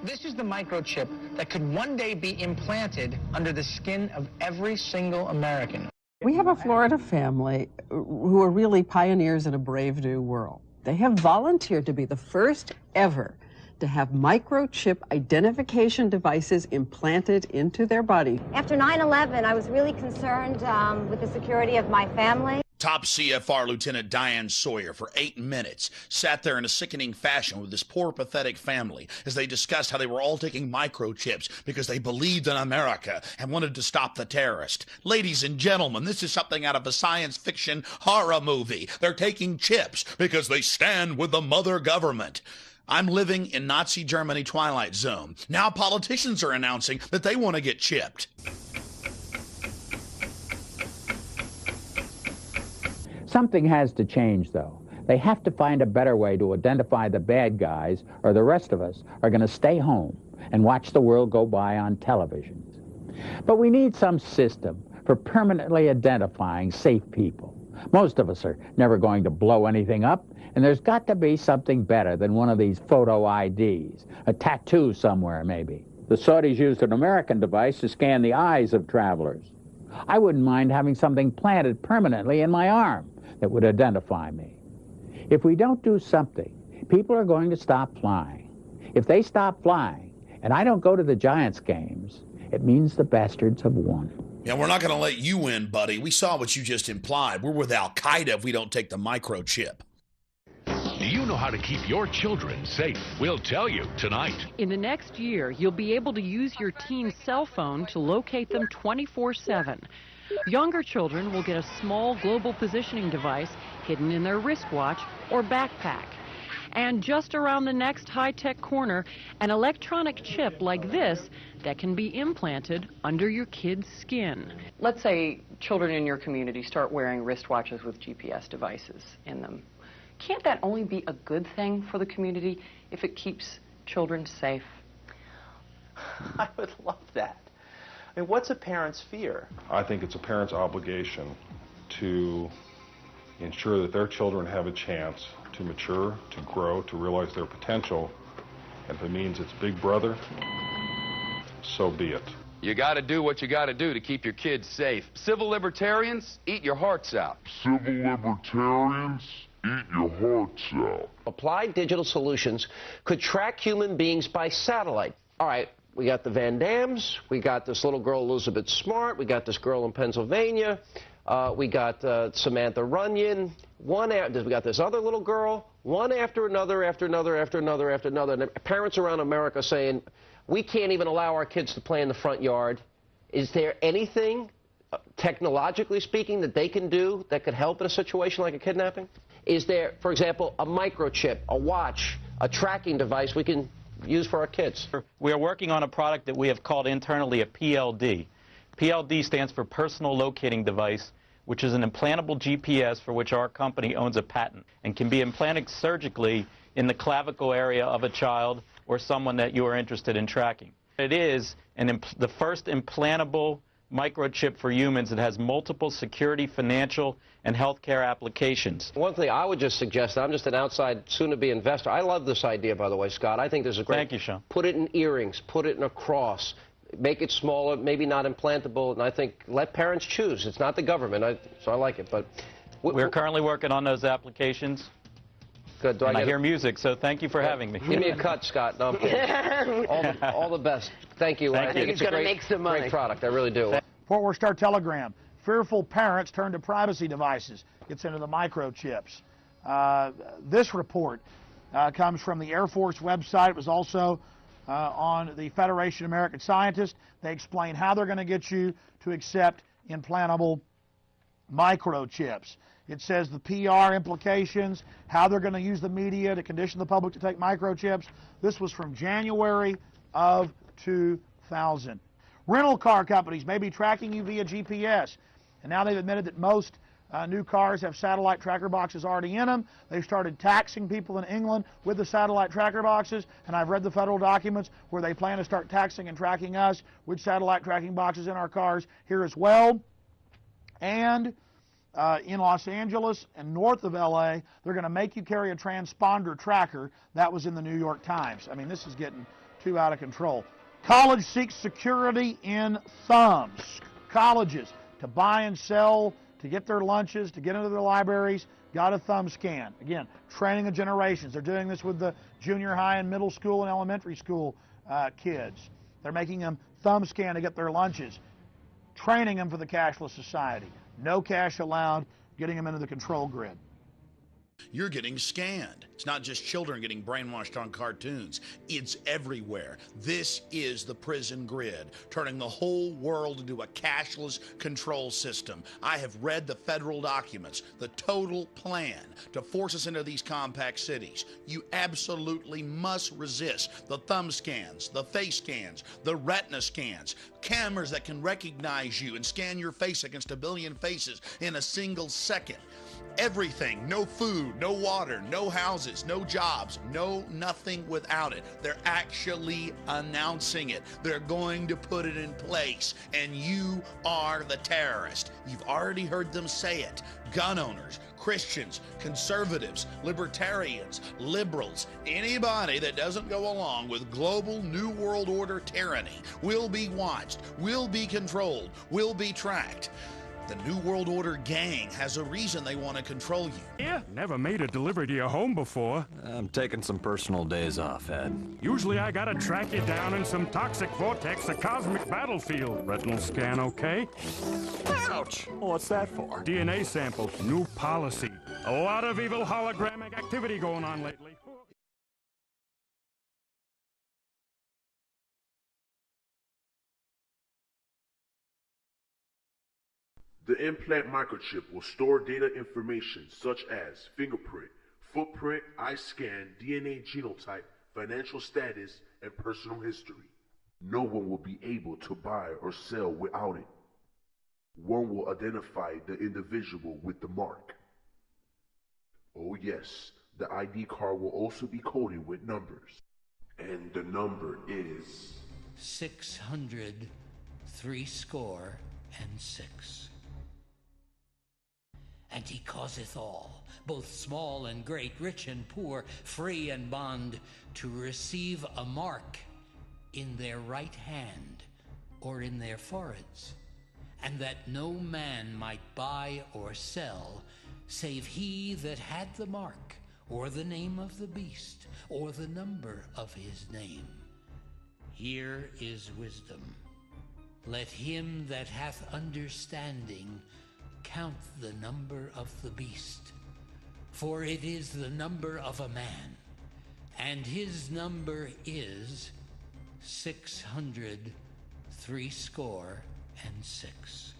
This is the microchip that could one day be implanted under the skin of every single American. We have a Florida family who are really pioneers in a brave new world. They have volunteered to be the first ever to have microchip identification devices implanted into their body. After 9/11, I was really concerned with the security of my family. Top CFR Lieutenant Diane Sawyer for 8 minutes sat there in a sickening fashion with this poor, pathetic family as they discussed how they were all taking microchips because they believed in America and wanted to stop the terrorist. Ladies and gentlemen, this is something out of a science fiction horror movie. They're taking chips because they stand with the mother government. I'm living in Nazi Germany Twilight Zone. Now politicians are announcing that they want to get chipped. Something has to change, though. They have to find a better way to identify the bad guys, or the rest of us are going to stay home and watch the world go by on television. But we need some system for permanently identifying safe people. Most of us are never going to blow anything up, and there's got to be something better than one of these photo IDs, a tattoo somewhere maybe. The Saudis used an American device to scan the eyes of travelers. I wouldn't mind having something planted permanently in my arm that would identify me. If we don't do something, people are going to stop flying. If they stop flying, and I don't go to the Giants games, it means the bastards have won. Yeah, we're not going to let you win, buddy. We saw what you just implied. We're with Al-Qaeda if we don't take the microchip. Do you know how to keep your children safe? We'll tell you tonight. In the next year, you'll be able to use your teen's cell phone to locate them 24/7. Younger children will get a small global positioning device hidden in their wristwatch or backpack. And just around the next high-tech corner, an electronic chip like this that can be implanted under your kid's skin. Let's say children in your community start wearing wristwatches with GPS devices in them. Can't that only be a good thing for the community if it keeps children safe? I would love that. I mean, what's a parent's fear? I think it's a parent's obligation to ensure that their children have a chance to mature, to grow, to realize their potential. And if it means it's Big Brother, so be it. You got to do what you got to do to keep your kids safe. Civil libertarians, eat your hearts out. Civil libertarians, eat your hearts out. Applied digital solutions could track human beings by satellite. All right, we got the Van Dams, we got this little girl Elizabeth Smart, we got this girl in Pennsylvania, we got Samantha Runyon, we got this other little girl, one after another, after another, after another, after another. And parents around America saying, we can't even allow our kids to play in the front yard. Is there anything, technologically speaking, that they can do that could help in a situation like a kidnapping? Is there, for example, a microchip, a watch, a tracking device we can use for our kids? We are working on a product that we have called internally a PLD. PLD stands for Personal Locating Device, which is an implantable GPS for which our company owns a patent and can be implanted surgically in the clavicle area of a child or someone that you are interested in tracking. It is the first implantable microchip for humans that has multiple security, financial, and healthcare applications. One thing I would just suggest, I'm just an outside, soon-to-be investor. I love this idea, by the way, Scott. I think there's a great... Thank you, Sean. Put it in earrings, put it in a cross, make it smaller, maybe not implantable, and I think let parents choose. It's not the government, so I like it. But we're currently working on those applications. Good. I hear music, so thank you for having me. Give me a cut, Scott. No, I'm kidding. all the best. Thank you. Thank you. I think it's a great product. I really do. Fort Worth Star Telegram. Fearful parents turn to privacy devices. Gets into the microchips. This report comes from the Air Force website. It was also on the Federation of American Scientists. They explain how they're going to get you to accept implantable microchips. It says the PR implications, how they're going to use the media to condition the public to take microchips. This was from January of 2000. Rental car companies may be tracking you via GPS. And now they've admitted that most new cars have satellite tracker boxes already in them. They've started taxing people in England with the satellite tracker boxes. And I've read the federal documents where they plan to start taxing and tracking us with satellite tracking boxes in our cars here as well. And in Los Angeles and north of LA, they're going to make you carry a transponder tracker. That was in the New York Times. I mean, this is getting too out of control. College seeks security in thumbs. Colleges, to buy and sell, to get their lunches, to get into their libraries, got a thumb scan. Again, training of generations. They're doing this with the junior high and middle school and elementary school kids. They're making them thumb scan to get their lunches, training them for the cashless society. No cash allowed, getting them into the control grid. You're getting scanned. It's not just children getting brainwashed on cartoons. It's everywhere. This is the prison grid, turning the whole world into a cashless control system. I have read the federal documents, the total plan to force us into these compact cities. You absolutely must resist the thumb scans, the face scans, the retina scans, cameras that can recognize you and scan your face against a billion faces in a single second. Everything, no food, no water, no houses, no jobs, no nothing without it. They're actually announcing it. They're going to put it in place, and you are the terrorist. You've already heard them say it. Gun owners, Christians, conservatives, libertarians, liberals, anybody that doesn't go along with global New World Order tyranny will be watched, will be controlled, will be tracked. The New World Order gang has a reason they want to control you. Yeah, never made a delivery to your home before. I'm taking some personal days off, Ed. Usually I gotta track you down in some toxic vortex, a cosmic battlefield. Retinal scan okay? Ouch! What's that for? DNA sample, new policy. A lot of evil hologramic activity going on lately. The implant microchip will store data information such as fingerprint, footprint, eye scan, DNA genotype, financial status, and personal history. No one will be able to buy or sell without it. One will identify the individual with the mark. Oh yes, the ID card will also be coded with numbers. And the number is 600 threescore and 6. And he causeth all, both small and great, rich and poor, free and bond, to receive a mark in their right hand or in their foreheads, and that no man might buy or sell, save he that had the mark, or the name of the beast, or the number of his name. Here is wisdom. Let him that hath understanding count the number of the beast, for it is the number of a man, and his number is 600 threescore and 6.